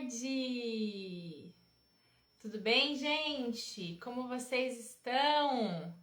tarde! Tudo bem, gente? Como vocês estão?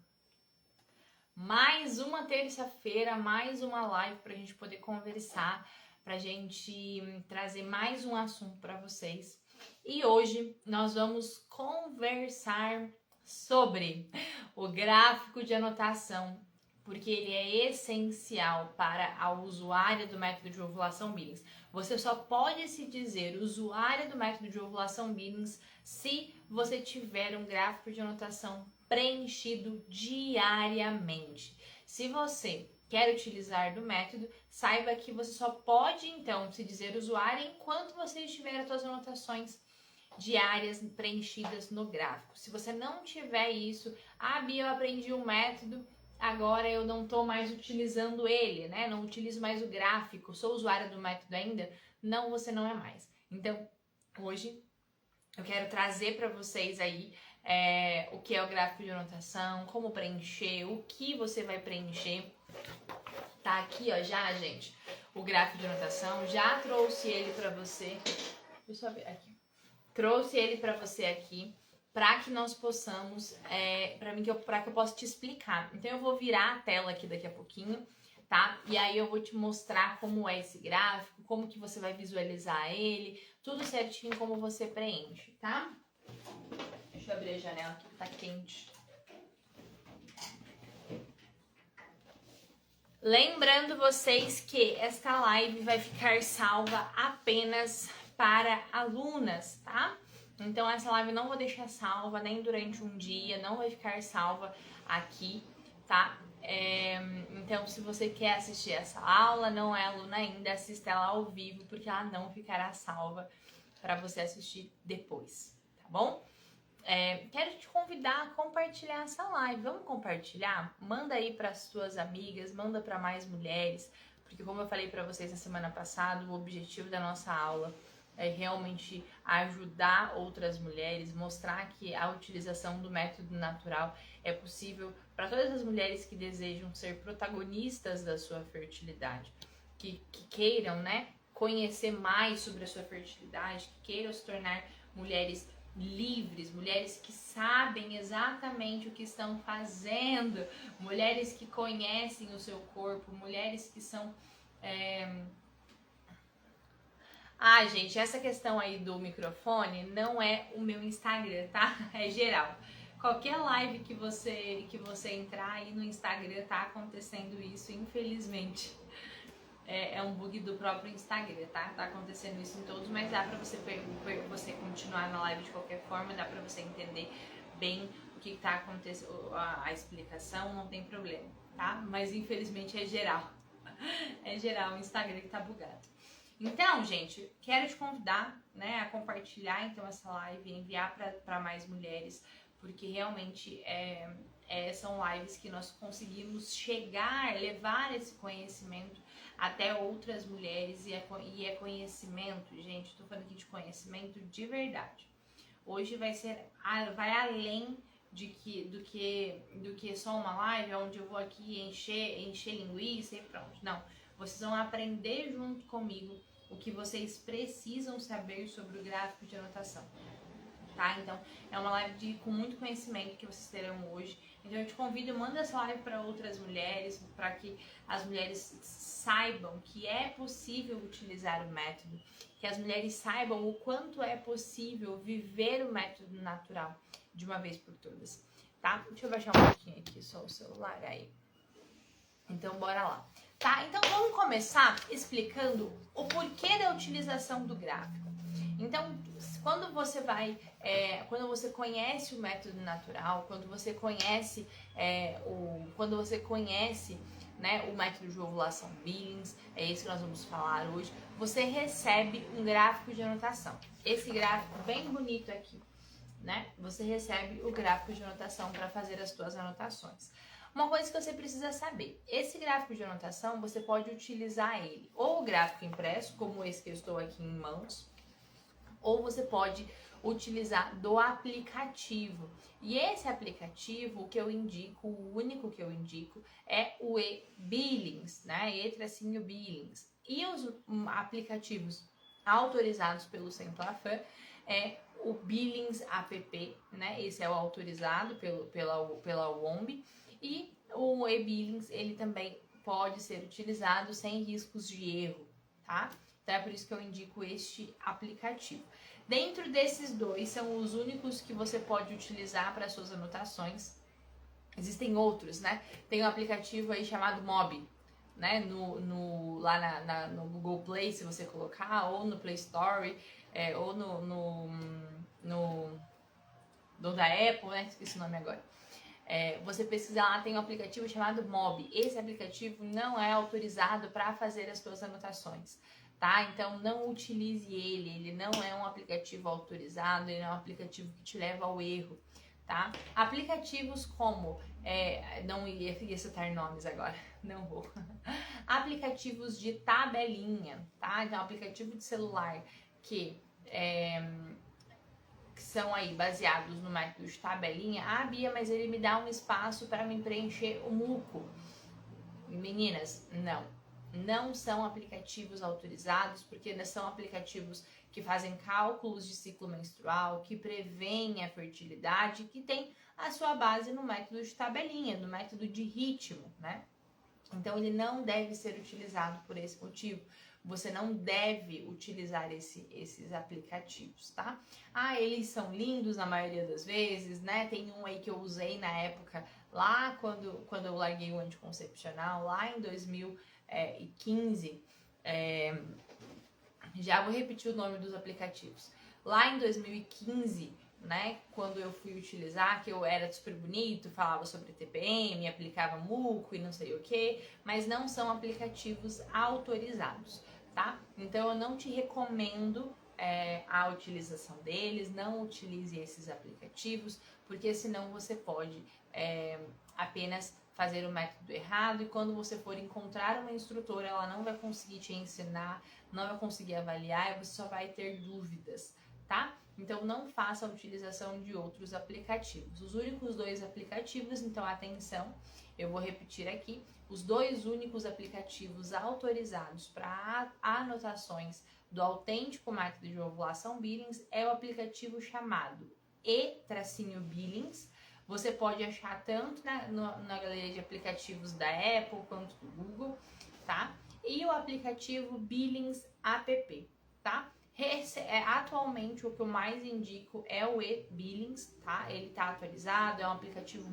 Mais uma terça-feira, mais uma live para a gente poder conversar, para a gente trazer mais um assunto para vocês. E hoje nós vamos conversar sobre o gráfico de anotação, porque ele é essencial para a usuária do método de ovulação Billings. Você só pode se dizer usuária do método de ovulação Billings se você tiver um gráfico de anotação preenchido diariamente. Se você quer utilizar do método, saiba que você só pode então se dizer usuária enquanto você estiver as suas anotações diárias preenchidas no gráfico. Se você não tiver isso, Bia, eu aprendi o método, agora eu não estou mais utilizando ele, né? Não utilizo mais o gráfico, sou usuária do método ainda? Não, você não é mais. Então, hoje eu quero trazer para vocês aí o que é o gráfico de anotação, como preencher, o que você vai preencher. Tá aqui, ó, já, gente, o gráfico de anotação. Já trouxe ele para você. Deixa eu ver aqui. Trouxe ele para você aqui, para que nós possamos, para que eu possa te explicar. Então eu vou virar a tela aqui daqui a pouquinho, tá? E aí eu vou te mostrar como é esse gráfico, como que você vai visualizar ele, tudo certinho como você preenche, tá? Deixa eu abrir a janela aqui que tá quente. Lembrando vocês que esta live vai ficar salva apenas para alunas, tá? Então essa live não vou deixar salva nem durante um dia, não vai ficar salva aqui, tá? Então se você quer assistir essa aula, não é aluna ainda, assista ela ao vivo, porque ela não ficará salva para você assistir depois, tá bom? Quero te convidar a compartilhar essa live. Vamos compartilhar? Manda aí para as suas amigas, manda para mais mulheres, porque como eu falei para vocês na semana passada, o objetivo da nossa aula é realmente ajudar outras mulheres, mostrar que a utilização do método natural é possível para todas as mulheres que desejam ser protagonistas da sua fertilidade, que queiram, né, conhecer mais sobre a sua fertilidade, que queiram se tornar mulheres livres, mulheres que sabem exatamente o que estão fazendo, mulheres que conhecem o seu corpo, mulheres que são... gente, essa questão aí do microfone não é o meu Instagram, tá? É geral. Qualquer live que você entrar aí no Instagram tá acontecendo isso, infelizmente. É um bug do próprio Instagram, tá? Tá acontecendo isso em todos, mas dá pra você continuar na live de qualquer forma, dá pra você entender bem o que tá acontecendo, a explicação, não tem problema, tá? Mas infelizmente é geral. É geral o Instagram que tá bugado. Então, gente, quero te convidar, né, a compartilhar então essa live, enviar para mais mulheres, porque realmente são lives que nós conseguimos chegar, levar esse conhecimento até outras mulheres e é conhecimento, gente, tô falando aqui de conhecimento de verdade. Hoje vai além do que só uma live onde eu vou aqui encher linguiça e pronto. Não, vocês vão aprender junto comigo o que vocês precisam saber sobre o gráfico de anotação, tá? Então, é uma live com muito conhecimento que vocês terão hoje. Então, eu te convido, manda essa live para outras mulheres, para que as mulheres saibam que é possível utilizar o método, que as mulheres saibam o quanto é possível viver o método natural de uma vez por todas, tá? Deixa eu baixar um pouquinho aqui só o celular aí. Então, bora lá. Tá, então vamos começar explicando o porquê da utilização do gráfico. Então, quando você conhece o método natural, quando você conhece né, o método de ovulação Billings, é isso que nós vamos falar hoje, você recebe um gráfico de anotação. Esse gráfico bem bonito aqui, né? Você recebe o gráfico de anotação para fazer as suas anotações. Uma coisa que você precisa saber, esse gráfico de anotação, você pode utilizar ele, ou o gráfico impresso, como esse que eu estou aqui em mãos, ou você pode utilizar do aplicativo. E esse aplicativo, o único que eu indico, é o e-Billings, né? E-Billings. E os aplicativos autorizados pelo Semplafan é o Billings App, né? Esse é o autorizado pela UOMB, e o e-Billings, ele também pode ser utilizado sem riscos de erro, tá? Então é por isso que eu indico este aplicativo. Dentro desses dois, são os únicos que você pode utilizar para suas anotações. Existem outros, né? Tem um aplicativo aí chamado Mobi, né? Lá no Google Play, se você colocar, ou no Play Store, ou no da Apple, né? Esqueci o nome agora. Você pesquisa lá, tem um aplicativo chamado Mobi. Esse aplicativo não é autorizado para fazer as suas anotações, tá? Então não utilize ele não é um aplicativo autorizado, ele é um aplicativo que te leva ao erro, tá? Aplicativos como, não ia citar nomes agora, não vou. Aplicativos de tabelinha, tá? Então aplicativo de celular que são aí baseados no método de tabelinha. Ah, Bia, mas ele me dá um espaço para me preencher o muco. Meninas, não são aplicativos autorizados, porque são aplicativos que fazem cálculos de ciclo menstrual, que prevêem a fertilidade, que tem a sua base no método de tabelinha, no método de ritmo, né? Então ele não deve ser utilizado por esse motivo. Você não deve utilizar esses aplicativos, tá? Ah, eles são lindos na maioria das vezes, né? Tem um aí que eu usei na época, lá quando eu larguei o anticoncepcional, lá em 2015. Já vou repetir o nome dos aplicativos. Lá em 2015, né, quando eu fui utilizar, que eu era super bonito, falava sobre TPM, aplicava muco e não sei o que, mas não são aplicativos autorizados, tá? Então eu não te recomendo a utilização deles, não utilize esses aplicativos, porque senão você pode apenas fazer o método errado, e quando você for encontrar uma instrutora, ela não vai conseguir te ensinar, não vai conseguir avaliar, e você só vai ter dúvidas, tá? Então não faça a utilização de outros aplicativos. Os únicos dois aplicativos, então atenção, eu vou repetir aqui, os dois únicos aplicativos autorizados para anotações do autêntico método de ovulação Billings é o aplicativo chamado e-Billings. Você pode achar tanto na galeria de aplicativos da Apple quanto do Google, tá? E o aplicativo Billings App, tá? Atualmente o que eu mais indico é o e-Billings, tá? Ele tá atualizado, é um aplicativo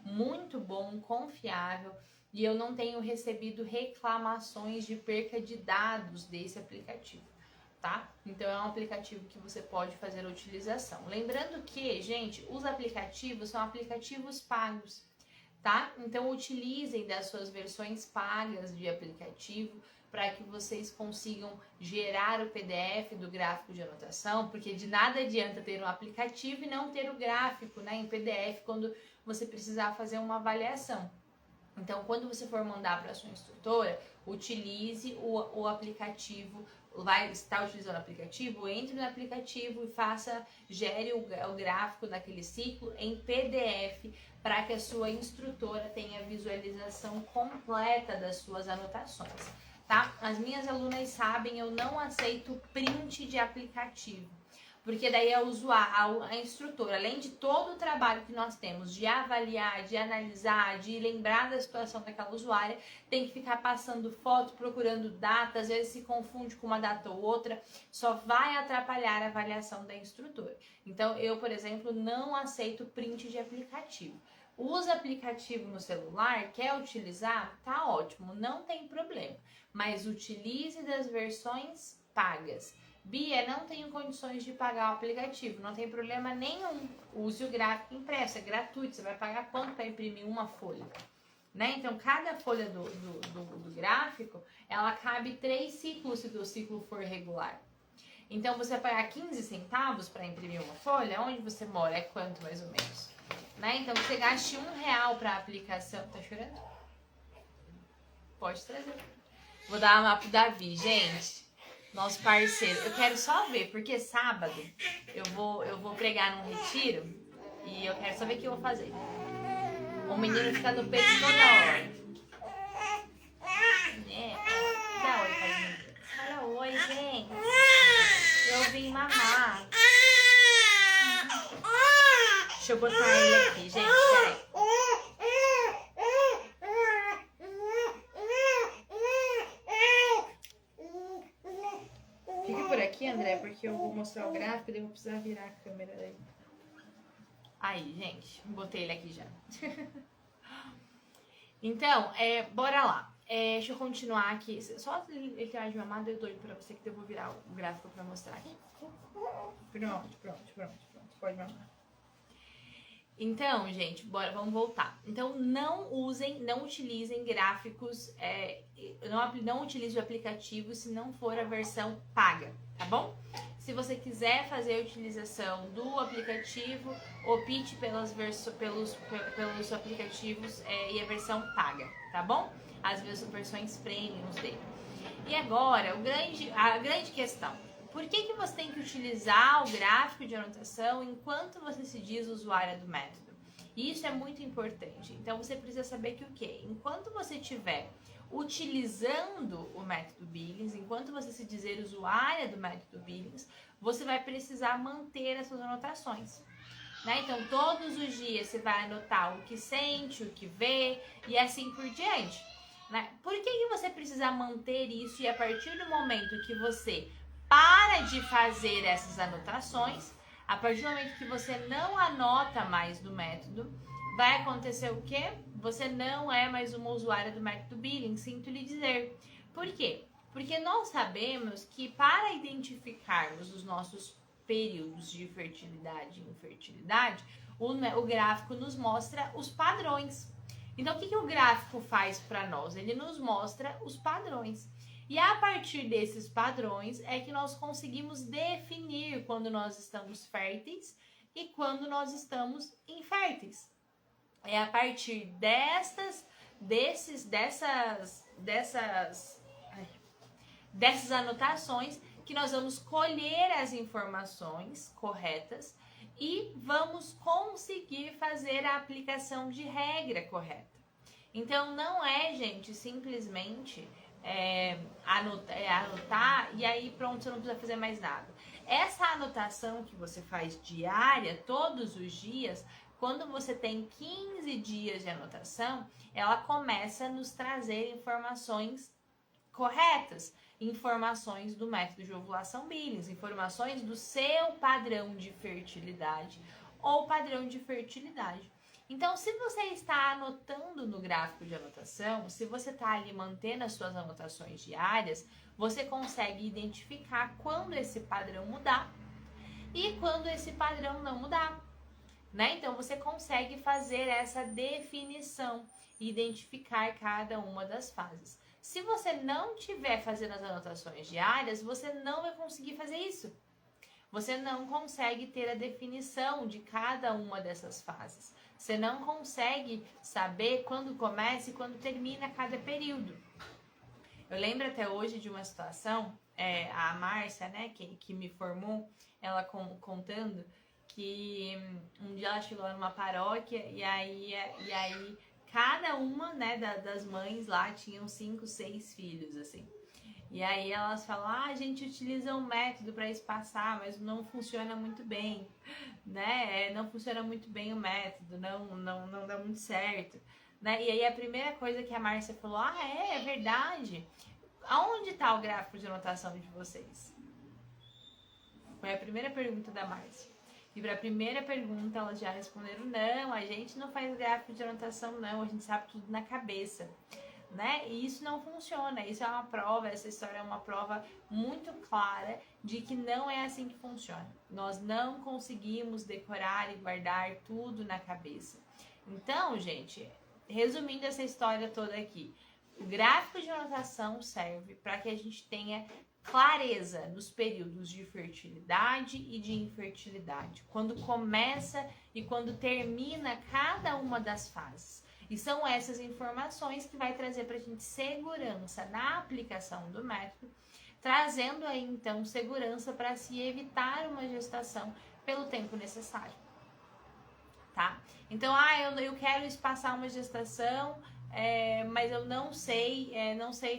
muito bom, confiável, e eu não tenho recebido reclamações de perca de dados desse aplicativo, tá? Então é um aplicativo que você pode fazer a utilização. Lembrando que, gente, os aplicativos são aplicativos pagos, tá? Então utilizem das suas versões pagas de aplicativo para que vocês consigam gerar o PDF do gráfico de anotação, porque de nada adianta ter um aplicativo e não ter o gráfico, né, em PDF quando você precisar fazer uma avaliação. Então, quando você for mandar para a sua instrutora, utilize o aplicativo, vai estar utilizando o aplicativo, entre no aplicativo e gere o gráfico daquele ciclo em PDF, para que a sua instrutora tenha visualização completa das suas anotações, tá? As minhas alunas sabem, eu não aceito print de aplicativo, porque daí a instrutora, além de todo o trabalho que nós temos de avaliar, de analisar, de lembrar da situação daquela usuária, tem que ficar passando foto, procurando data, às vezes se confunde com uma data ou outra, só vai atrapalhar a avaliação da instrutora. Então eu, por exemplo, não aceito print de aplicativo. Usa aplicativo no celular, quer utilizar? Tá ótimo, não tem problema, mas utilize das versões pagas. Bia, não tenho condições de pagar o aplicativo, não tem problema nenhum. Use o gráfico impresso, é gratuito, você vai pagar quanto para imprimir uma folha? Né? Então, cada folha do gráfico, ela cabe 3 ciclos se o ciclo for regular. Então, você vai pagar 15 centavos para imprimir uma folha, onde você mora é quanto mais ou menos? Né? Então, você gaste R$1 para a aplicação. Tá chorando? Pode trazer. Vou dar uma pro Davi, gente. Nosso parceiro. Eu quero só ver, porque sábado eu vou pregar num retiro e eu quero só ver o que eu vou fazer. O menino fica no peito toda hora. Dá oi pra mim. Fala oi. Oi, gente. Eu vim mamar. Deixa eu botar ele aqui, gente. Peraí. Fica por aqui, André, porque eu vou mostrar o gráfico e eu vou precisar virar a câmera daí. Aí, gente. Botei ele aqui já. Então, bora lá. Deixa eu continuar aqui. Só ele ter de mamada, eu dou pra você que eu vou virar o gráfico pra mostrar aqui. Pronto. Pode mamar. Então, gente, vamos voltar. Então, não utilizem gráficos, não utilize o aplicativo se não for a versão paga, tá bom? Se você quiser fazer a utilização do aplicativo, opte pelos aplicativos e a versão paga, tá bom? As versões premium dele. E agora, a grande questão. Por que você tem que utilizar o gráfico de anotação enquanto você se diz usuária do método? Isso é muito importante. Então, você precisa saber que o quê? Enquanto você estiver utilizando o método Billings, enquanto você se dizer usuária do método Billings, você vai precisar manter as suas anotações. Né? Então, todos os dias você vai anotar o que sente, o que vê e assim por diante. Né? Por que você precisa manter isso e a partir do momento que você para de fazer essas anotações, a partir do momento que você não anota mais do método, vai acontecer o quê? Você não é mais uma usuária do método Billings, sinto lhe dizer. Por quê? Porque nós sabemos que para identificarmos os nossos períodos de fertilidade e infertilidade, o gráfico nos mostra os padrões. Então, o que o gráfico faz para nós? Ele nos mostra os padrões. E a partir desses padrões é que nós conseguimos definir quando nós estamos férteis e quando nós estamos inférteis. É a partir dessas anotações que nós vamos colher as informações corretas e vamos conseguir fazer a aplicação de regra correta. Então, não é, gente, simplesmente anotar e aí pronto, você não precisa fazer mais nada. Essa anotação que você faz diária, todos os dias, quando você tem 15 dias de anotação, ela começa a nos trazer informações corretas, informações do método de ovulação Billings, informações do seu padrão de fertilidade ou padrão de fertilidade. Então, se você está anotando no gráfico de anotação, se você está ali mantendo as suas anotações diárias, você consegue identificar quando esse padrão mudar e quando esse padrão não mudar, né? Então, você consegue fazer essa definição e identificar cada uma das fases. Se você não estiver fazendo as anotações diárias, você não vai conseguir fazer isso. Você não consegue ter a definição de cada uma dessas fases. Você não consegue saber quando começa e quando termina cada período. Eu lembro até hoje de uma situação, a Márcia, né, que me formou, ela contando que um dia ela chegou numa paróquia e aí cada uma, né, das mães lá tinham 5, 6 filhos, assim. E aí elas falam, a gente utiliza um método para espaçar, mas não funciona muito bem, né? Não funciona muito bem o método, não dá muito certo, né? E aí a primeira coisa que a Márcia falou, é verdade. Aonde está o gráfico de anotação de vocês? Foi a primeira pergunta da Márcia. E para a primeira pergunta elas já responderam, não, a gente não faz gráfico de anotação não, a gente sabe tudo na cabeça. Né? E isso não funciona, isso é uma prova, essa história é uma prova muito clara de que não é assim que funciona. Nós não conseguimos decorar e guardar tudo na cabeça. Então, gente, resumindo essa história toda aqui, o gráfico de anotação serve para que a gente tenha clareza nos períodos de fertilidade e de infertilidade, quando começa e quando termina cada uma das fases. E são essas informações que vai trazer para a gente segurança na aplicação do método, trazendo aí então segurança para se evitar uma gestação pelo tempo necessário, tá? Então, eu quero espaçar uma gestação, mas eu não sei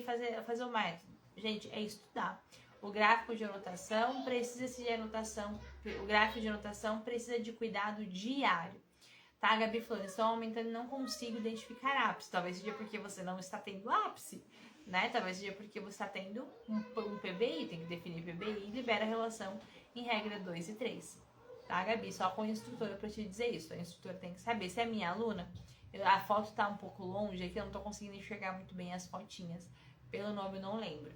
fazer o método. Gente, é estudar. O gráfico de anotação precisa de anotação, o gráfico de anotação precisa de cuidado diário. Tá, a Gabi falou, estou aumentando e não consigo identificar ápice. Talvez seja porque você não está tendo ápice, né? Talvez seja porque você está tendo um PBI, tem que definir PBI e libera a relação em regra 2 e 3. Tá, Gabi? Só com a instrutora para te dizer isso. A instrutora tem que saber. Se é minha aluna, a foto tá um pouco longe aqui, eu não tô conseguindo enxergar muito bem as fotinhas. Pelo nome eu não lembro.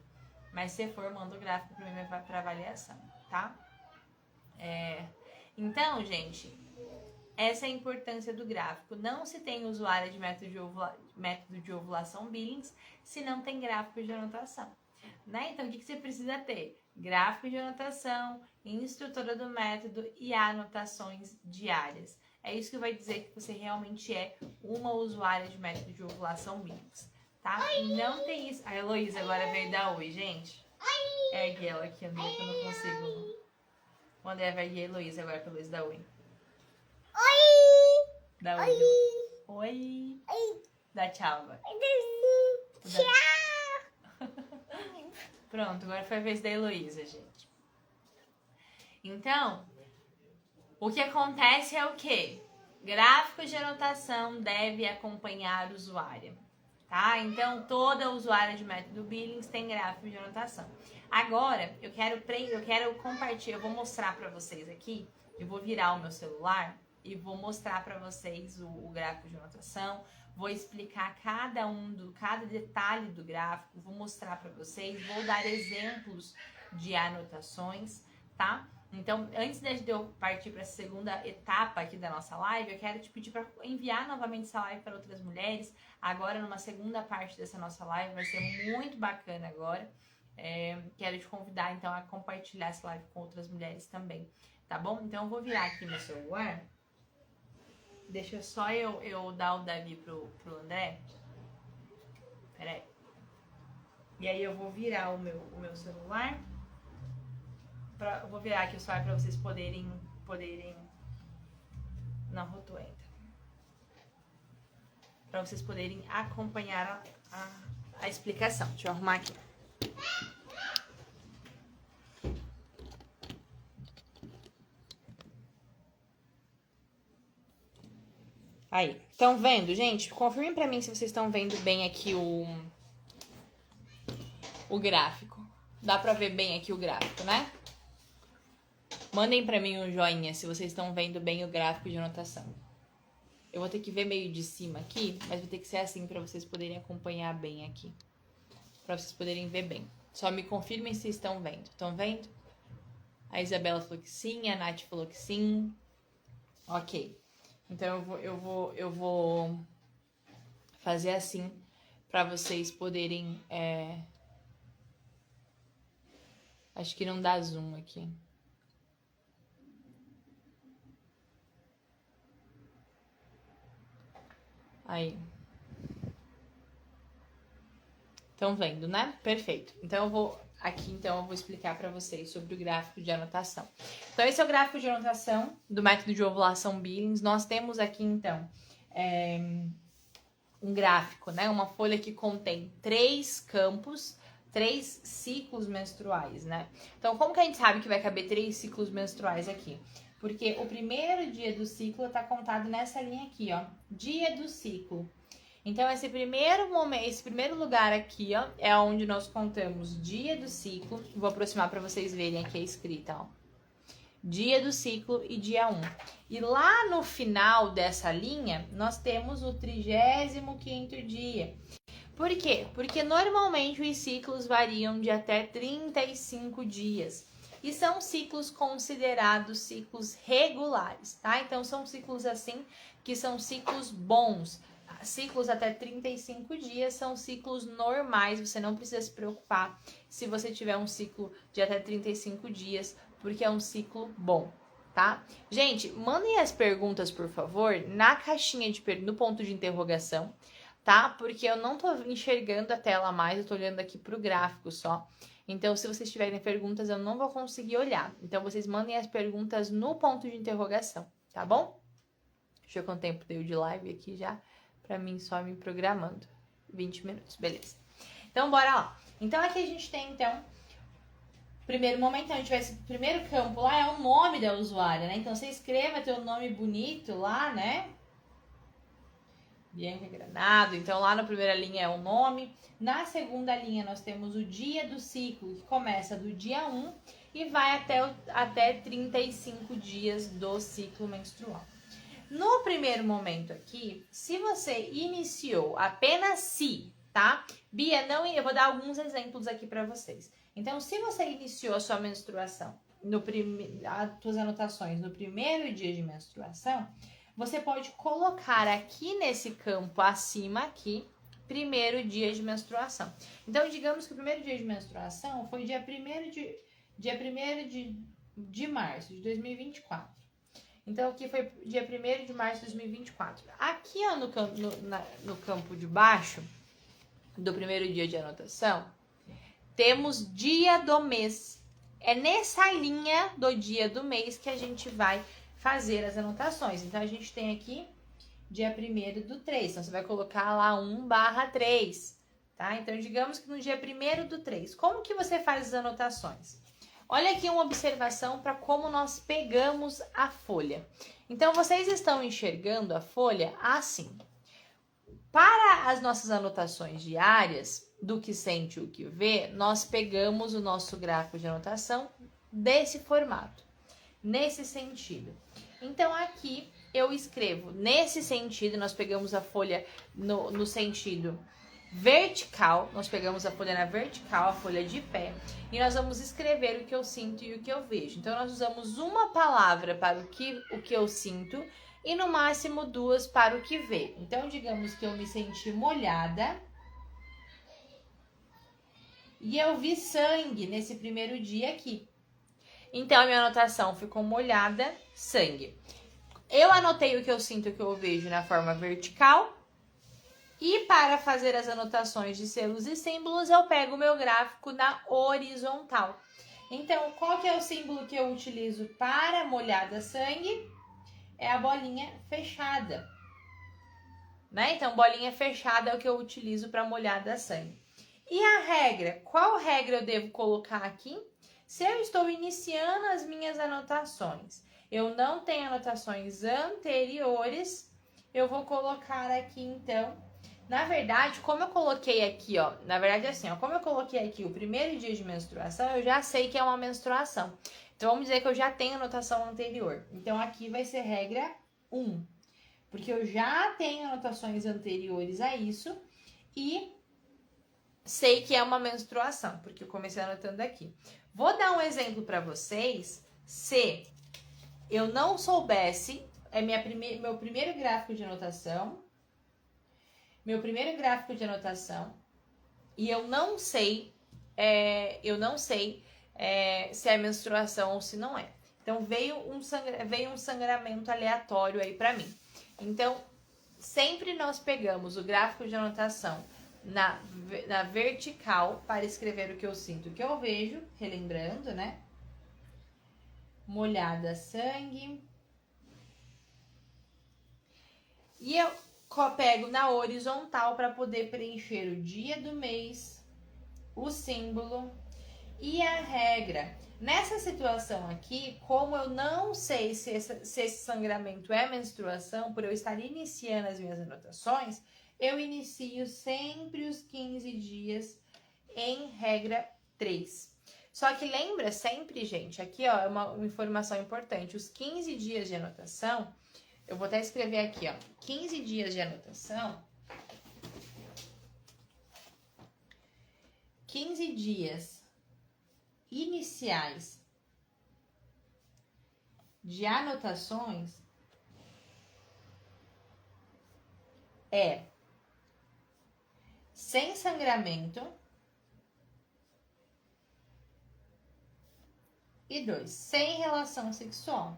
Mas se for, manda o gráfico para mim para avaliação, tá? Então, gente... Essa é a importância do gráfico. Não se tem usuário de método de ovulação Billings se não tem gráfico de anotação. Né? Então, o que você precisa ter? Gráfico de anotação, instrutora do método e anotações diárias. É isso que vai dizer que você realmente é uma usuária de método de ovulação Billings. Tá? E não tem isso. A Heloísa agora veio dar oi, gente. Ergue ela aqui, André, que eu não consigo. O André vai erguer a Heloísa agora pra Heloísa dar oi. Dá oi. Oi. Dá tchau, vai. Tchau. Pronto, agora foi a vez da Heloísa, gente. Então, o que acontece é o quê? Gráfico de anotação deve acompanhar o usuário, tá? Então, toda usuária de método Billings tem gráfico de anotação. Agora, eu quero compartilhar, eu vou mostrar para vocês aqui, eu vou virar o meu celular e vou mostrar para vocês o gráfico de anotação, vou explicar cada detalhe do gráfico, vou mostrar para vocês, vou dar exemplos de anotações, tá? Então, antes de eu partir para a segunda etapa aqui da nossa live, eu quero te pedir para enviar novamente essa live para outras mulheres, agora numa segunda parte dessa nossa live, vai ser muito bacana agora. Quero te convidar, então, a compartilhar essa live com outras mulheres também, tá bom? Então, eu vou virar aqui meu celular. Deixa só eu dar o Davi pro André. Pera aí. E aí eu vou virar o meu celular. Eu vou virar aqui o celular pra vocês poderem... Não, rotou ainda. Pra vocês poderem acompanhar a explicação. Deixa eu arrumar aqui. Aí, estão vendo, gente? Confirmem pra mim se vocês estão vendo bem aqui o gráfico. Dá pra ver bem aqui o gráfico, né? Mandem pra mim um joinha se vocês estão vendo bem o gráfico de anotação. Eu vou ter que ver meio de cima aqui, mas vai ter que ser assim pra vocês poderem acompanhar bem aqui. Pra vocês poderem ver bem. Só me confirmem se estão vendo. Estão vendo? A Isabela falou que sim, a Nath falou que sim. Ok. Então eu vou fazer assim para vocês poderem. Acho que não dá zoom aqui. Aí. Estão vendo, né? Perfeito. Então eu vou explicar para vocês sobre o gráfico de anotação. Então esse é o gráfico de anotação do método de ovulação Billings. Nós temos aqui então um gráfico, né? Uma folha que contém 3 campos, 3 ciclos menstruais, né? Então como que a gente sabe que vai caber 3 ciclos menstruais aqui? Porque o primeiro dia do ciclo está contado nessa linha aqui, ó. Dia do ciclo. Então, esse primeiro lugar aqui, ó, é onde nós contamos dia do ciclo. Vou aproximar para vocês verem aqui a escrita, ó. Dia do ciclo e dia 1. E lá no final dessa linha, nós temos o 35º dia. Por quê? Porque normalmente os ciclos variam de até 35 dias. E são ciclos considerados ciclos regulares, tá? Então, são ciclos assim, que são ciclos bons. Ciclos até 35 dias são ciclos normais, você não precisa se preocupar se você tiver um ciclo de até 35 dias, porque é um ciclo bom, tá? Gente, mandem as perguntas, por favor, na caixinha no ponto de interrogação, tá? Porque eu não tô enxergando a tela mais, eu tô olhando aqui pro gráfico só. Então, se vocês tiverem perguntas, eu não vou conseguir olhar. Então, vocês mandem as perguntas no ponto de interrogação, tá bom? Deixa eu ver quanto tempo deu de live aqui já. Pra mim, só me programando. 20 minutos, beleza. Então, bora lá. Então, aqui a gente tem, então, Primeiro momento, então, a gente vai, esse primeiro campo lá é o nome da usuária, né? Então, você escreva teu nome bonito lá, né? Bianca Granado. Então, lá na primeira linha é o nome. Na segunda linha, nós temos o dia do ciclo, que começa do dia 1 e vai até 35 dias do ciclo menstrual. No primeiro momento aqui, se você iniciou apenas se, tá? Bia, não, eu vou dar alguns exemplos aqui para vocês. Então, se você iniciou a sua menstruação, as suas anotações no primeiro dia de menstruação, você pode colocar aqui nesse campo acima aqui, primeiro dia de menstruação. Então, digamos que o primeiro dia de menstruação foi dia 1º de março de 2024. Então, aqui foi dia 1º de março de 2024. Aqui, ó, no campo de baixo do primeiro dia de anotação, temos dia do mês. É nessa linha do dia do mês que a gente vai fazer as anotações. Então, a gente tem aqui dia 1º/3. Então, você vai colocar lá 1/3, tá? Então, digamos que no dia 1º/3. Como que você faz as anotações? Olha aqui uma observação para como nós pegamos a folha. Então, vocês estão enxergando a folha assim. Para as nossas anotações diárias, do que sente o que vê, nós pegamos o nosso gráfico de anotação desse formato, nesse sentido. Então, aqui eu escrevo nesse sentido, nós pegamos a folha no sentido vertical, nós pegamos a folha na vertical, a folha de pé, e nós vamos escrever o que eu sinto e o que eu vejo. Então, nós usamos uma palavra para o que eu sinto e no máximo 2 para o que vê. Então, digamos que eu me senti molhada e eu vi sangue nesse primeiro dia aqui. Então, a minha anotação ficou molhada, sangue. Eu anotei o que eu sinto e o que eu vejo na forma vertical. E para fazer as anotações de selos e símbolos, eu pego o meu gráfico na horizontal. Então, qual que é o símbolo que eu utilizo para molhada sangue? É a bolinha fechada, né? Então, bolinha fechada é o que eu utilizo para molhada sangue. E a regra? Qual regra eu devo colocar aqui? Se eu estou iniciando as minhas anotações, eu não tenho anotações anteriores, eu vou colocar aqui, então, na verdade, como eu coloquei aqui, ó, na verdade assim, ó, como eu coloquei aqui o primeiro dia de menstruação, eu já sei que é uma menstruação. Então, vamos dizer que eu já tenho anotação anterior. Então, aqui vai ser regra 1, porque eu já tenho anotações anteriores a isso e sei que é uma menstruação, porque eu comecei anotando aqui. Vou dar um exemplo para vocês. Se eu não soubesse, é meu primeiro gráfico de anotação, e eu não sei se é menstruação ou se não é. Então, veio um sangramento aleatório aí para mim. Então, sempre nós pegamos o gráfico de anotação na vertical para escrever o que eu sinto, o que eu vejo, relembrando, né? Molhada, sangue. E eu pego na horizontal para poder preencher o dia do mês, o símbolo e a regra. Nessa situação aqui, como eu não sei se esse sangramento é menstruação, por eu estar iniciando as minhas anotações, eu inicio sempre os 15 dias em regra 3. Só que lembra sempre, gente, aqui ó, é uma informação importante, os 15 dias de anotação, eu vou até escrever aqui, ó, 15 dias de anotação, 15 dias iniciais de anotações é sem sangramento e 2, sem relação sexual.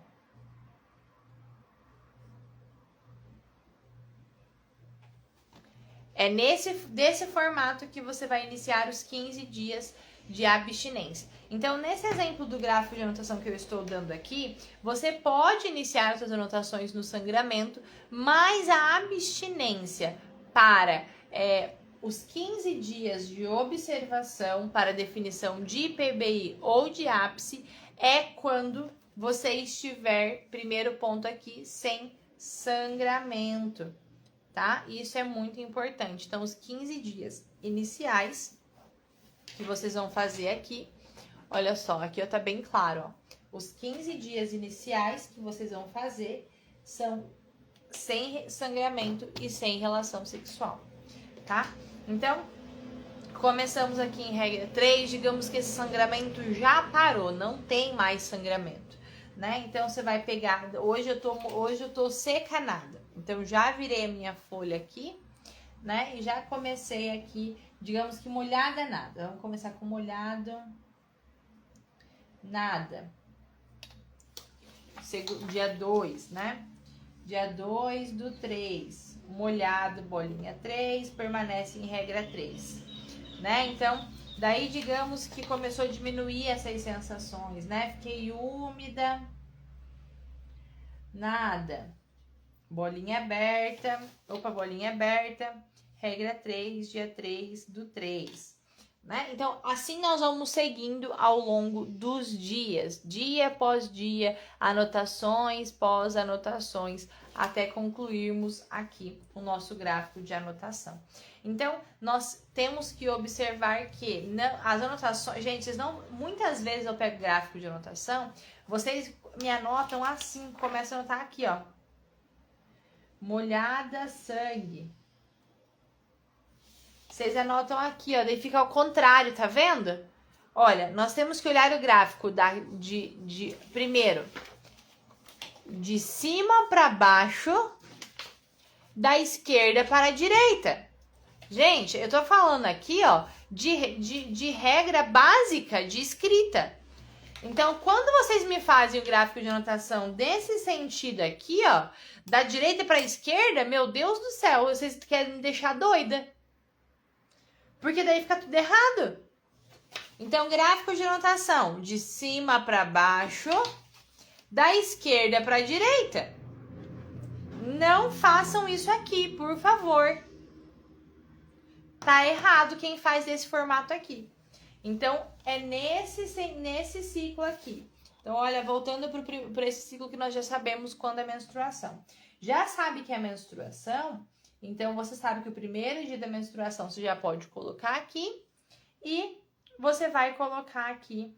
É desse formato que você vai iniciar os 15 dias de abstinência. Então, nesse exemplo do gráfico de anotação que eu estou dando aqui, você pode iniciar as suas anotações no sangramento, mas a abstinência para os 15 dias de observação para definição de PBI ou de ápice é quando você estiver, primeiro ponto aqui, sem sangramento, tá? Isso é muito importante. Então, os 15 dias iniciais que vocês vão fazer aqui, olha só, aqui ó, tá bem claro, ó. Os 15 dias iniciais que vocês vão fazer são sem sangramento e sem relação sexual, tá? Então, começamos aqui em regra 3, digamos que esse sangramento já parou, não tem mais sangramento, né? Então, você vai pegar, hoje eu tô seca nada, então já virei a minha folha aqui, né? E já comecei aqui, digamos que molhada nada, vamos começar com molhado nada, dia 2, né? Dia 2 do 3, molhado, bolinha 3, permanece em regra 3, né? Então, daí digamos que começou a diminuir essas sensações, né? Fiquei úmida, nada, bolinha aberta, bolinha aberta, regra 3, dia 3 do 3. Né? Então, assim nós vamos seguindo ao longo dos dias, dia após dia, anotações pós anotações, até concluirmos aqui o nosso gráfico de anotação. Então, nós temos que observar que as anotações, gente, vocês não, muitas vezes eu pego gráfico de anotação, vocês me anotam assim, começam a anotar aqui, ó, molhada, sangue. Vocês anotam aqui, ó, daí fica ao contrário, tá vendo? Olha, nós temos que olhar o gráfico primeiro, de cima para baixo, da esquerda para a direita. Gente, eu tô falando aqui, ó, de regra básica de escrita. Então, quando vocês me fazem o gráfico de anotação desse sentido aqui, ó, da direita para a esquerda, meu Deus do céu, vocês querem me deixar doida. Porque daí fica tudo errado. Então, gráfico de anotação de cima para baixo, da esquerda para a direita. Não façam isso aqui, por favor. Tá errado quem faz desse formato aqui. Então, é nesse ciclo aqui. Então, olha, voltando para esse ciclo que nós já sabemos quando é menstruação. Já sabe que é menstruação... Então, você sabe que o primeiro dia da menstruação você já pode colocar aqui e você vai colocar aqui,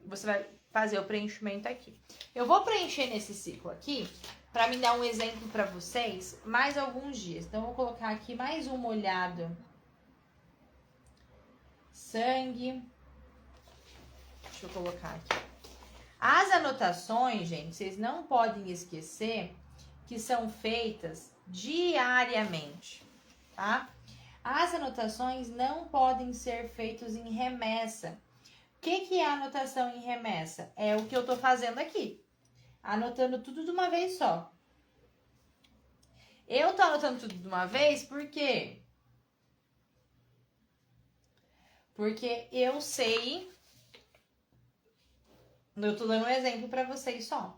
você vai fazer o preenchimento aqui. Eu vou preencher nesse ciclo aqui para me dar um exemplo para vocês mais alguns dias. Então, eu vou colocar aqui mais um molhado sangue. Deixa eu colocar aqui. As anotações, gente, vocês não podem esquecer que são feitas diariamente, tá? As anotações não podem ser feitas em remessa. O que é a anotação em remessa? É o que eu tô fazendo aqui, anotando tudo de uma vez só. Eu tô anotando tudo de uma vez por quê? Porque eu sei... Eu tô dando um exemplo para vocês só.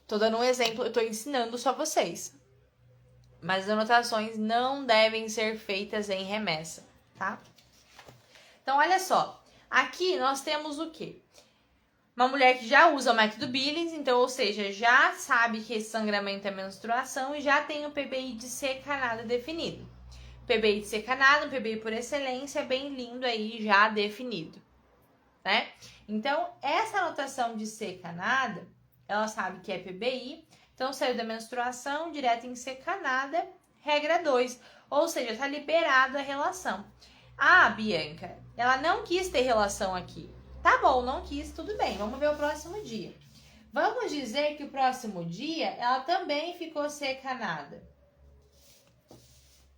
Tô dando um exemplo, eu tô ensinando só vocês. Mas as anotações não devem ser feitas em remessa, tá? Então, olha só. Aqui nós temos o quê? Uma mulher que já usa o método Billings, então, ou seja, já sabe que esse sangramento é menstruação e já tem o PBI de seca nada definido. PBI de seca nada, um PBI por excelência, bem lindo aí, já definido, né? Então, essa anotação de seca nada, ela sabe que é PBI, então saiu da menstruação, direto em seca nada, regra 2, ou seja, tá liberado a relação. Ah, Bianca, ela não quis ter relação aqui. Tá bom, não quis, tudo bem, vamos ver o próximo dia. Vamos dizer que o próximo dia, ela também ficou seca nada.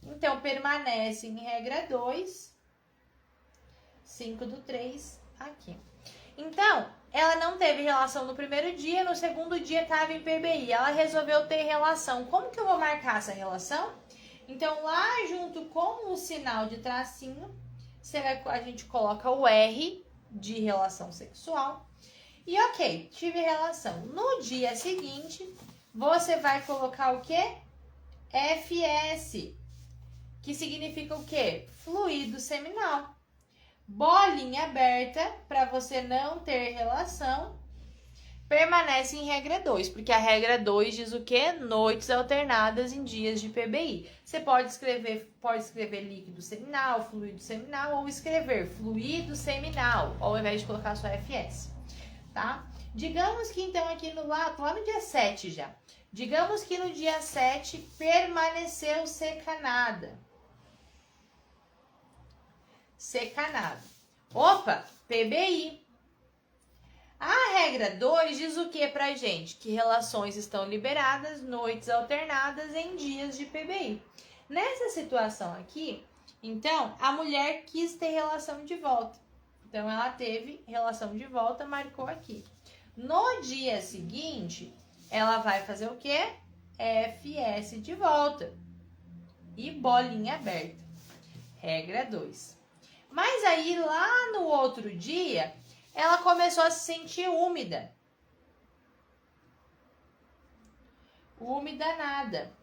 Então, permanece em regra 2, 5 do 3, aqui. Então, ela não teve relação no primeiro dia, no segundo dia estava em PBI. Ela resolveu ter relação. Como que eu vou marcar essa relação? Então, lá junto com o sinal de tracinho, a gente coloca o R de relação sexual. E ok, tive relação. No dia seguinte, você vai colocar o quê? FS. que significa o quê? Fluido seminal. Bolinha aberta, para você não ter relação, permanece em regra 2, porque a regra 2 diz o quê? Noites alternadas em dias de PBI. Você pode escrever líquido seminal, fluido seminal, ou escrever fluido seminal, ao invés de colocar só FS, tá? Digamos que então aqui lá no dia 7 já, digamos que no dia 7 permaneceu secanada. Secanada. Opa, PBI. A regra 2 diz o que pra gente? Que relações estão liberadas, noites alternadas em dias de PBI. Nessa situação aqui, então, a mulher quis ter relação de volta. Então, ela teve relação de volta, marcou aqui. No dia seguinte, ela vai fazer o quê? FS de volta. E bolinha aberta. Regra 2. Mas aí, lá no outro dia, ela começou a se sentir úmida. Úmida nada.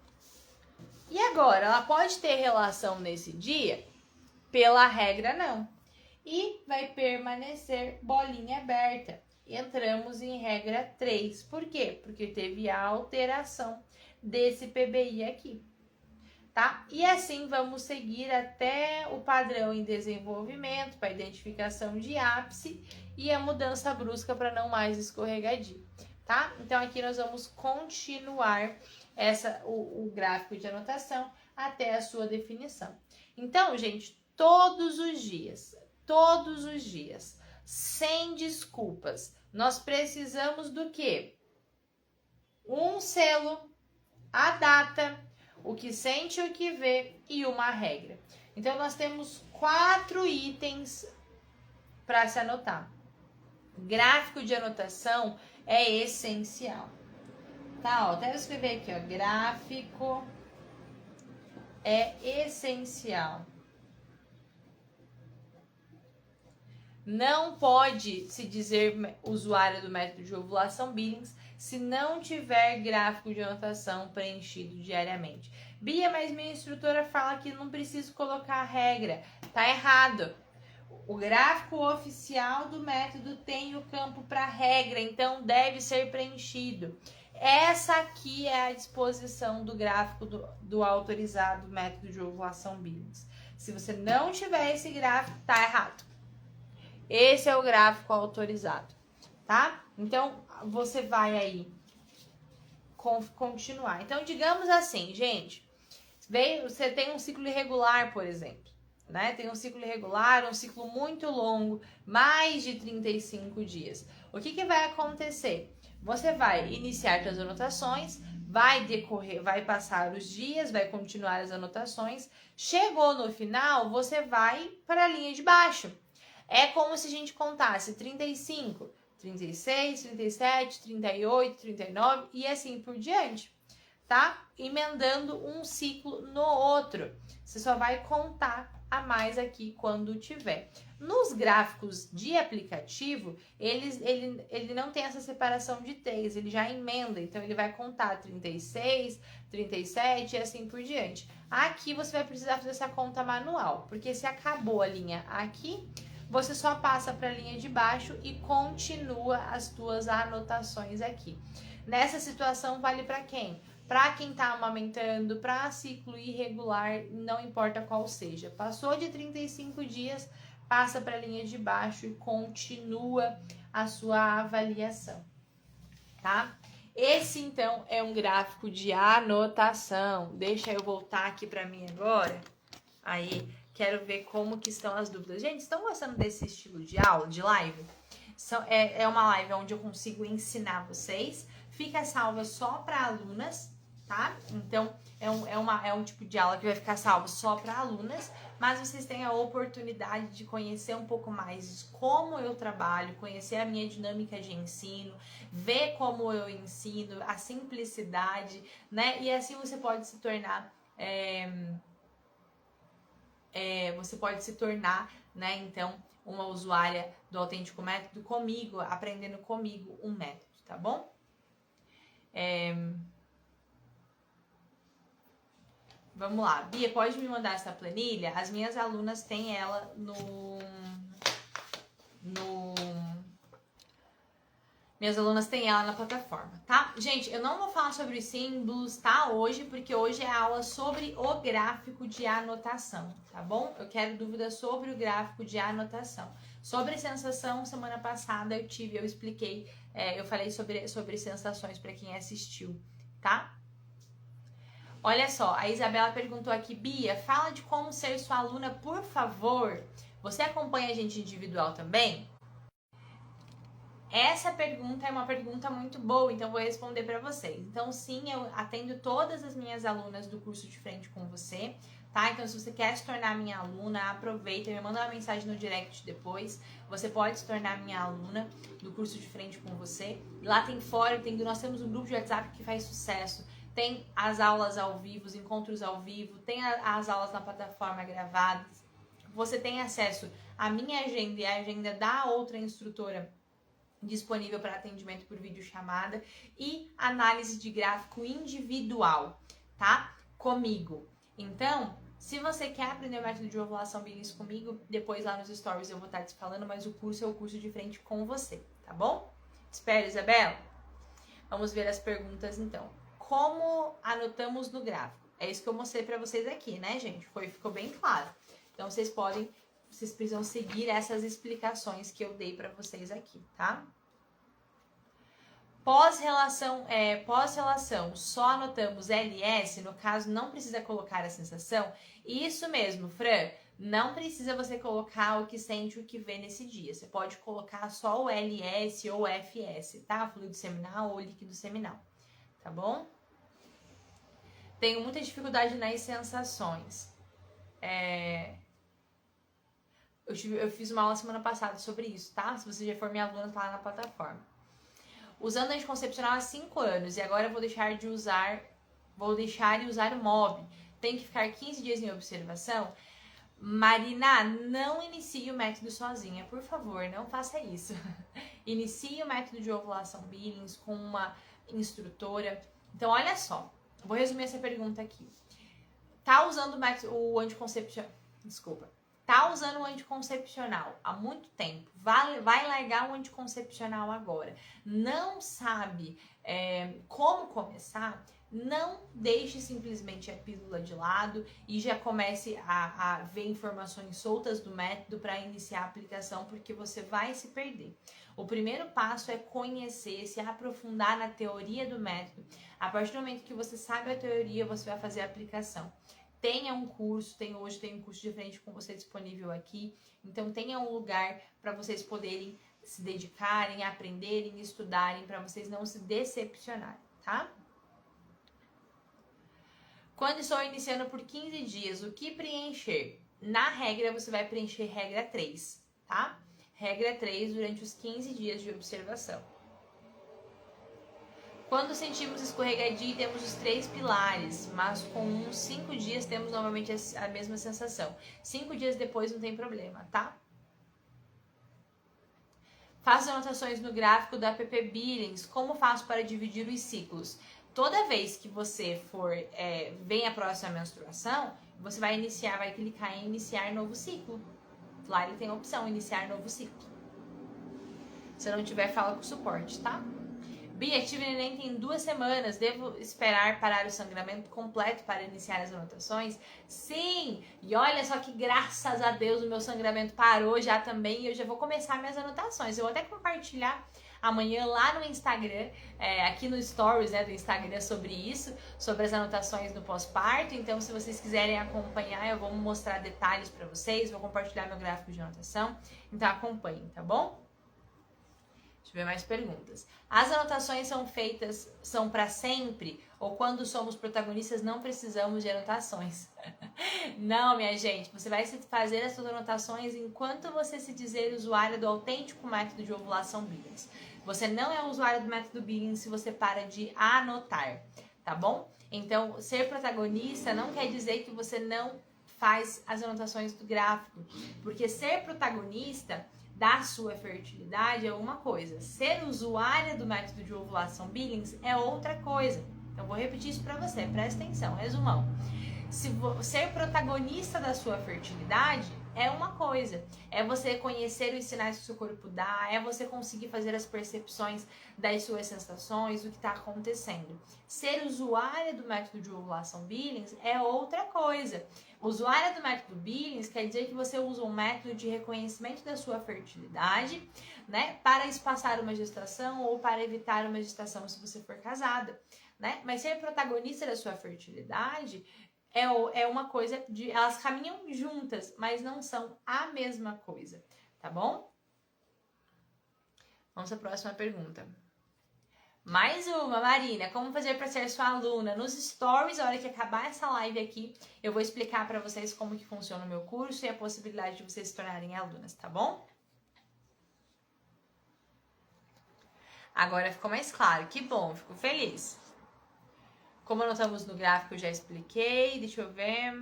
E agora, ela pode ter relação nesse dia? Pela regra, não. E vai permanecer bolinha aberta. Entramos em regra 3. Por quê? Porque teve a alteração desse PBI aqui. Tá? E assim vamos seguir até o padrão em desenvolvimento para identificação de ápice e a mudança brusca para não mais escorregadio, tá? Então aqui nós vamos continuar o gráfico de anotação até a sua definição. Então, gente, todos os dias, sem desculpas, nós precisamos do quê? Um selo, a data, o que sente, o que vê e uma regra. Então, nós temos 4 itens para se anotar. Gráfico de anotação é essencial. Tá, ó, até eu escrever aqui, ó, gráfico é essencial. Não pode se dizer usuário do método de ovulação Billings se não tiver gráfico de anotação preenchido diariamente. Bia, mas minha instrutora fala que não preciso colocar a regra. Tá errado. O gráfico oficial do método tem o campo para regra, então deve ser preenchido. Essa aqui é a disposição do gráfico do autorizado método de ovulação Billings. Se você não tiver esse gráfico, tá errado. Esse é o gráfico autorizado, tá? Então, você vai aí continuar. Então, digamos assim, gente, você tem um ciclo irregular, por exemplo, né? Tem um ciclo irregular, um ciclo muito longo, mais de 35 dias. O que vai acontecer? Você vai iniciar suas anotações, vai passar os dias, vai continuar as anotações. Chegou no final, você vai para a linha de baixo. É como se a gente contasse 35, 36, 37, 38, 39 e assim por diante, tá? Emendando um ciclo no outro. Você só vai contar a mais aqui quando tiver. Nos gráficos de aplicativo, ele não tem essa separação de 3, ele já emenda, então ele vai contar 36, 37 e assim por diante. Aqui você vai precisar fazer essa conta manual, porque se acabou a linha aqui, você só passa para a linha de baixo e continua as suas anotações aqui. Nessa situação vale para quem? Para quem está amamentando, para ciclo irregular, não importa qual seja. Passou de 35 dias, passa para a linha de baixo e continua a sua avaliação, tá? Esse, então, é um gráfico de anotação. Deixa eu voltar aqui para mim agora. Aí, quero ver como que estão as dúvidas. Gente, estão gostando desse estilo de aula, de live? É uma live onde eu consigo ensinar vocês. Fica salva só para alunas, tá? Então, é um tipo de aula que vai ficar salva só para alunas, mas vocês têm a oportunidade de conhecer um pouco mais de como eu trabalho, conhecer a minha dinâmica de ensino, ver como eu ensino, a simplicidade, né? E assim você pode se tornar... né, então, uma usuária do Autêntico Método comigo, aprendendo comigo um método, tá bom? Vamos lá. Bia, pode me mandar essa planilha? As minhas alunas têm ela Minhas alunas têm ela na plataforma, tá? Gente, eu não vou falar sobre os símbolos, tá? Hoje, porque hoje é a aula sobre o gráfico de anotação, tá bom? Eu quero dúvidas sobre o gráfico de anotação. Sobre sensação, semana passada eu expliquei, eu falei sobre sensações para quem assistiu, tá? Olha só, a Isabela perguntou aqui, Bia, fala de como ser sua aluna, por favor. Você acompanha a gente individual também? Essa pergunta é uma pergunta muito boa, então vou responder para vocês. Então, sim, eu atendo todas as minhas alunas do curso de frente com você, tá? Então, se você quer se tornar minha aluna, aproveita, me manda uma mensagem no direct depois. Você pode se tornar minha aluna do curso de frente com você. Lá tem fórum, nós temos um grupo de WhatsApp que faz sucesso. Tem as aulas ao vivo, os encontros ao vivo, tem as aulas na plataforma gravadas. Você tem acesso à minha agenda e à agenda da outra instrutora disponível para atendimento por videochamada e análise de gráfico individual, tá? Comigo. Então, se você quer aprender o método de ovulação Billings comigo, depois lá nos stories eu vou estar te falando, mas o curso é o curso de frente com você, tá bom? Espero, Isabela. Vamos ver as perguntas então. Como anotamos no gráfico? É isso que eu mostrei para vocês aqui, né, gente? Ficou bem claro. Então, vocês precisam seguir essas explicações que eu dei para vocês aqui, tá? Pós-relação, só anotamos LS, no caso não precisa colocar a sensação. Isso mesmo, Fran, não precisa você colocar o que sente, o que vê nesse dia. Você pode colocar só o LS ou FS, tá? Fluido seminal ou líquido seminal, tá bom? Tenho muita dificuldade nas sensações. Eu fiz uma aula semana passada sobre isso, tá? Se você já for minha aluna, tá lá na plataforma. Usando anticoncepcional há 5 anos e agora eu vou deixar de usar o MOB. Tem que ficar 15 dias em observação? Marina, não inicie o método sozinha, por favor, não faça isso. Inicie o método de ovulação Billings com uma instrutora. Então, olha só, vou resumir essa pergunta aqui. Tá usando o anticoncepcional? Desculpa. Tá usando o anticoncepcional há muito tempo, vai largar o anticoncepcional agora, não sabe como começar, não deixe simplesmente a pílula de lado e já comece a ver informações soltas do método para iniciar a aplicação, porque você vai se perder. O primeiro passo é conhecer, se aprofundar na teoria do método. A partir do momento que você sabe a teoria, você vai fazer a aplicação. Tenha um curso, hoje tem um curso de frente com você disponível aqui, então tenha um lugar para vocês poderem se dedicarem, aprenderem, estudarem, para vocês não se decepcionarem, tá? Quando estou iniciando por 15 dias, o que preencher? Na regra, você vai preencher regra 3, tá? Regra 3 durante os 15 dias de observação. Quando sentimos escorregadio, temos os 3 pilares, mas com uns 5 dias temos novamente a mesma sensação. 5 dias depois não tem problema, tá? Faço anotações no gráfico da app Billings. Como faço para dividir os ciclos? Toda vez que você vem a próxima menstruação, você vai clicar em iniciar novo ciclo. Lá ele tem a opção, iniciar novo ciclo. Se não tiver, fala com o suporte, tá? Bia, tive neném tem 2 semanas, devo esperar parar o sangramento completo para iniciar as anotações? Sim! E olha só que graças a Deus o meu sangramento parou já também e eu já vou começar minhas anotações. Eu vou até compartilhar amanhã lá no Instagram, aqui no Stories do Instagram sobre isso, sobre as anotações no pós-parto. Então, se vocês quiserem acompanhar, eu vou mostrar detalhes para vocês, vou compartilhar meu gráfico de anotação. Então, acompanhem, tá bom? Deixa eu ver mais perguntas. As anotações são para sempre? Ou quando somos protagonistas não precisamos de anotações? Não, minha gente. Você vai fazer as suas anotações enquanto você se dizer usuário do autêntico método de ovulação Billings. Você não é usuário do método Billings se você para de anotar, tá bom? Então, ser protagonista não quer dizer que você não faz as anotações do gráfico. Porque ser protagonista da sua fertilidade é uma coisa, ser usuária do método de ovulação Billings é outra coisa. Então vou repetir isso para você, presta atenção, resumão. Ser protagonista da sua fertilidade é uma coisa, é você conhecer os sinais que o seu corpo dá, é você conseguir fazer as percepções das suas sensações, do que está acontecendo. Ser usuária do método de ovulação Billings é outra coisa. Usuária do método Billings quer dizer que você usa um método de reconhecimento da sua fertilidade, né, para espaçar uma gestação ou para evitar uma gestação se você for casada, né? Mas ser protagonista da sua fertilidade é uma coisa de... Elas caminham juntas, mas não são a mesma coisa, tá bom? Vamos à próxima pergunta. Mais uma, Marina. Como fazer para ser sua aluna? Nos stories, a hora que acabar essa live aqui, eu vou explicar para vocês como que funciona o meu curso e a possibilidade de vocês se tornarem alunas, tá bom? Agora ficou mais claro. Que bom, fico feliz. Como não estamos no gráfico, eu já expliquei. Deixa eu ver.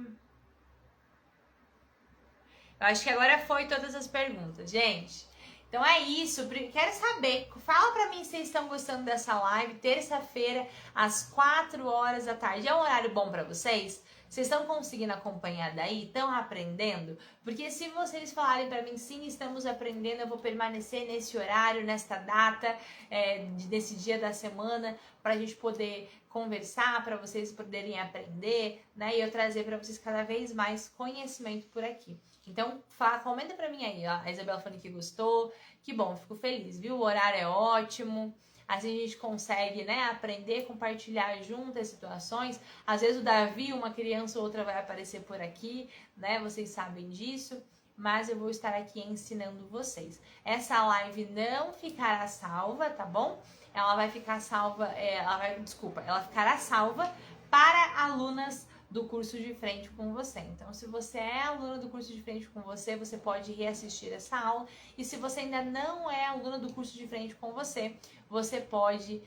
Eu acho que agora foi todas as perguntas, gente. Então é isso. Quero saber. Fala pra mim se vocês estão gostando dessa live. Terça-feira, às 4 horas da tarde. É um horário bom pra vocês? Vocês estão conseguindo acompanhar daí? Estão aprendendo? Porque se vocês falarem pra mim, sim, estamos aprendendo, eu vou permanecer nesse horário, nesta data, nesse dia da semana, pra gente poder conversar, para vocês poderem aprender, né? E eu trazer para vocês cada vez mais conhecimento por aqui. Então, comenta para mim aí, ó. A Isabela falando que gostou. Que bom, fico feliz, viu? O horário é ótimo. Assim a gente consegue, né, aprender, compartilhar junto as situações. Às vezes o Davi, uma criança ou outra vai aparecer por aqui, né? Vocês sabem disso. Mas eu vou estar aqui ensinando vocês. Essa live não ficará salva, tá bom? Ela vai ficar salva, ela ficará salva para alunas do curso de frente com você. Então, se você é aluna do curso de frente com você, você pode reassistir essa aula. E se você ainda não é aluna do curso de frente com você, você pode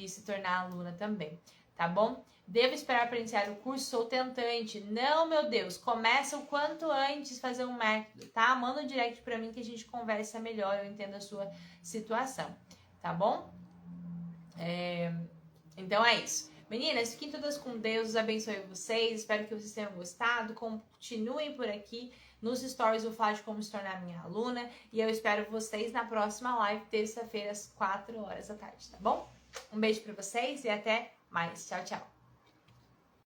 se tornar aluna também, tá bom? Devo esperar para iniciar o curso? Sou tentante. Não, meu Deus, começa o quanto antes fazer um método, tá? Manda um direct para mim que a gente conversa melhor, eu entendo a sua situação, tá bom? Então é isso. Meninas, fiquem todas com Deus, abençoe vocês, espero que vocês tenham gostado, continuem por aqui. Nos stories eu falo de como se tornar minha aluna e eu espero vocês na próxima live, terça-feira, às 4 horas da tarde, tá bom? Um beijo pra vocês e até mais. Tchau, tchau.